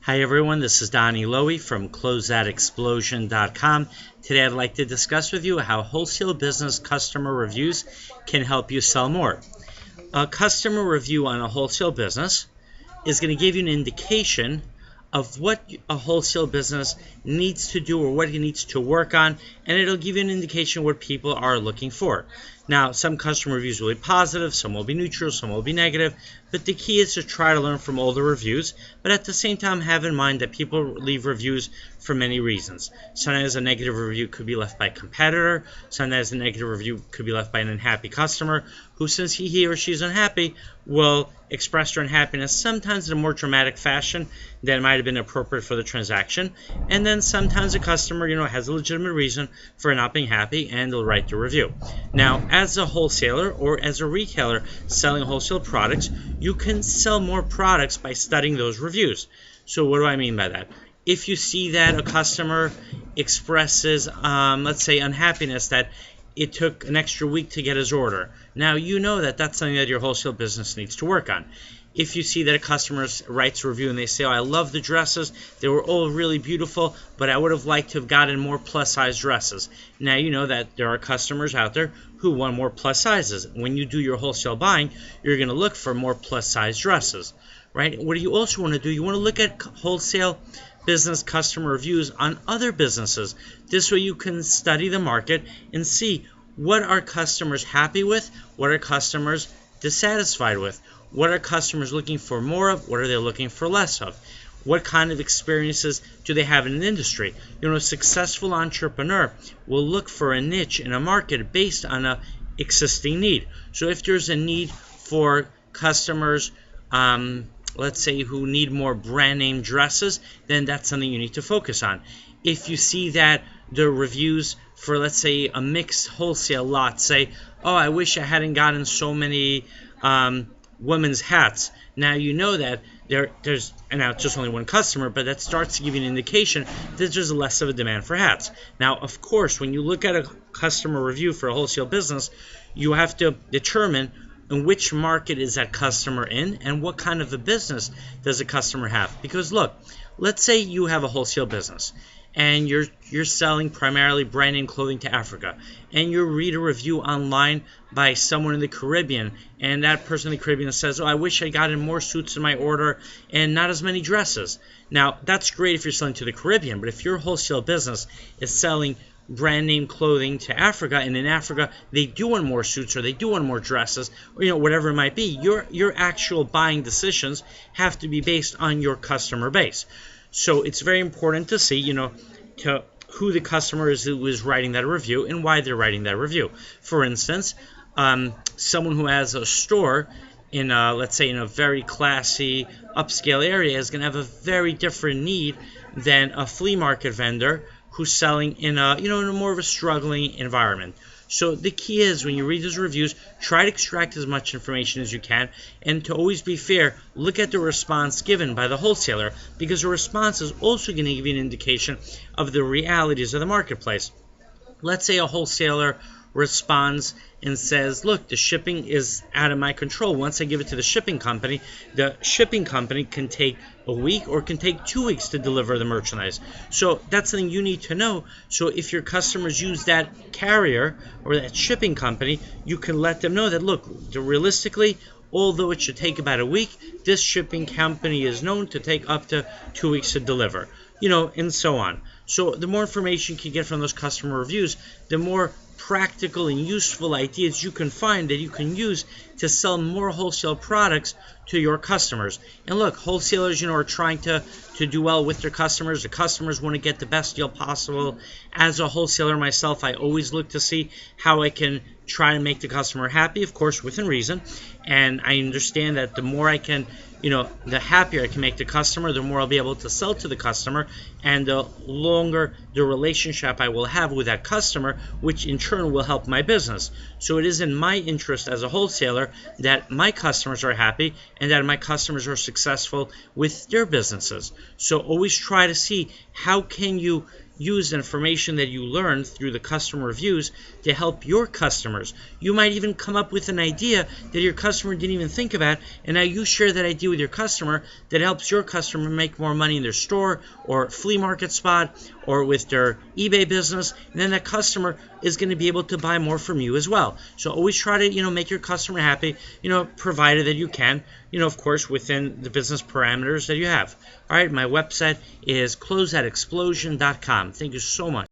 Hi everyone, this is Donny Lowy from Closeoutexplosion.com. Today I'd like to discuss with you how wholesale business customer reviews can help you sell more. A customer review on a wholesale business is going to give you an indication of what a wholesale business needs to do or what it needs to work on, and it'll give you an indication of what people are looking for. Now, some customer reviews will be positive, some will be neutral, some will be negative, but the key is to try to learn from all the reviews, but at the same time have in mind that people leave reviews for many reasons. Sometimes a negative review could be left by a competitor, sometimes a negative review could be left by an unhappy customer who, since he or she is unhappy, will express their unhappiness sometimes in a more dramatic fashion that might have been appropriate for the transaction, and then sometimes a customer has a legitimate reason for not being happy and they'll write the review. Now, as a wholesaler or as a retailer selling wholesale products, you can sell more products by studying those reviews. So what do I mean by that? If you see that a customer expresses, let's say, unhappiness that it took an extra week to get his order, now you know that that's something that your wholesale business needs to work on. If you see that a customer writes a review and they say, "Oh, I love the dresses. They were all really beautiful, but I would have liked to have gotten more plus-size dresses." Now you know that there are customers out there who want more plus sizes. When you do your wholesale buying, you're going to look for more plus-size dresses, right? What do you also want to do? You want to look at wholesale business customer reviews on other businesses. This way you can study the market and see what are customers happy with, what are customers dissatisfied with, what are customers looking for more of, what are they looking for less of, what kind of experiences do they have in an industry. A successful entrepreneur will look for a niche in a market based on an existing need. So if there's a need for customers, let's say, who need more brand name dresses, then that's something you need to focus on. If you see that the reviews for, let's say, a mixed wholesale lot say, "Oh, I wish I hadn't gotten so many women's hats," now you know that there's, and now it's just only one customer, but that starts to give you an indication that there's less of a demand for hats. Now, of course, when you look at a customer review for a wholesale business, you have to determine in which market is that customer in and what kind of a business does the customer have. Because look, let's say you have a wholesale business and you're selling primarily brand name clothing to Africa, and you read a review online by someone in the Caribbean, and that person in the Caribbean says, "Oh, I wish I got in more suits in my order and not as many dresses." Now, that's great if you're selling to the Caribbean, but if your wholesale business is selling brand name clothing to Africa, and in Africa they do want more suits or they do want more dresses, or whatever it might be, your actual buying decisions have to be based on your customer base. So it's very important to see to who the customer is who is writing that review and why they're writing that review. For instance, someone who has a store in let's say in a very classy upscale area is going to have a very different need than a flea market vendor who's selling in a in a more of a struggling environment. So the key is, when you read those reviews, try to extract as much information as you can, and to always be fair, look at the response given by the wholesaler, because the response is also going to give you an indication of the realities of the marketplace. Let's say a wholesaler responds and says, "Look, the shipping is out of my control. Once I give it to the shipping company can take a week or can take 2 weeks to deliver the merchandise." So that's something you need to know. So if your customers use that carrier or that shipping company, you can let them know that, look, realistically, although it should take about a week, this shipping company is known to take up to 2 weeks to deliver, and so on. So the more information you can get from those customer reviews, the more practical and useful ideas you can find that you can use to sell more wholesale products to your customers. And look, wholesalers, are trying to do well with their customers. The customers want to get the best deal possible. As a wholesaler myself, I always look to see how I can try to make the customer happy, of course, within reason. And I understand that the more I can, the happier I can make the customer, the more I'll be able to sell to the customer, and the longer the relationship I will have with that customer, which in turn will help my business. So it is in my interest as a wholesaler that my customers are happy and that my customers are successful with their businesses. So always try to see how can you use the information that you learned through the customer reviews to help your customers. You might even come up with an idea that your customer didn't even think about, and now you share that idea with your customer that helps your customer make more money in their store or flea market spot or with their eBay business, and then that customer is going to be able to buy more from you as well. So always try to, make your customer happy, provided that you can, of course, within the business parameters that you have. All right, my website is closeoutexplosion.com. Thank you so much.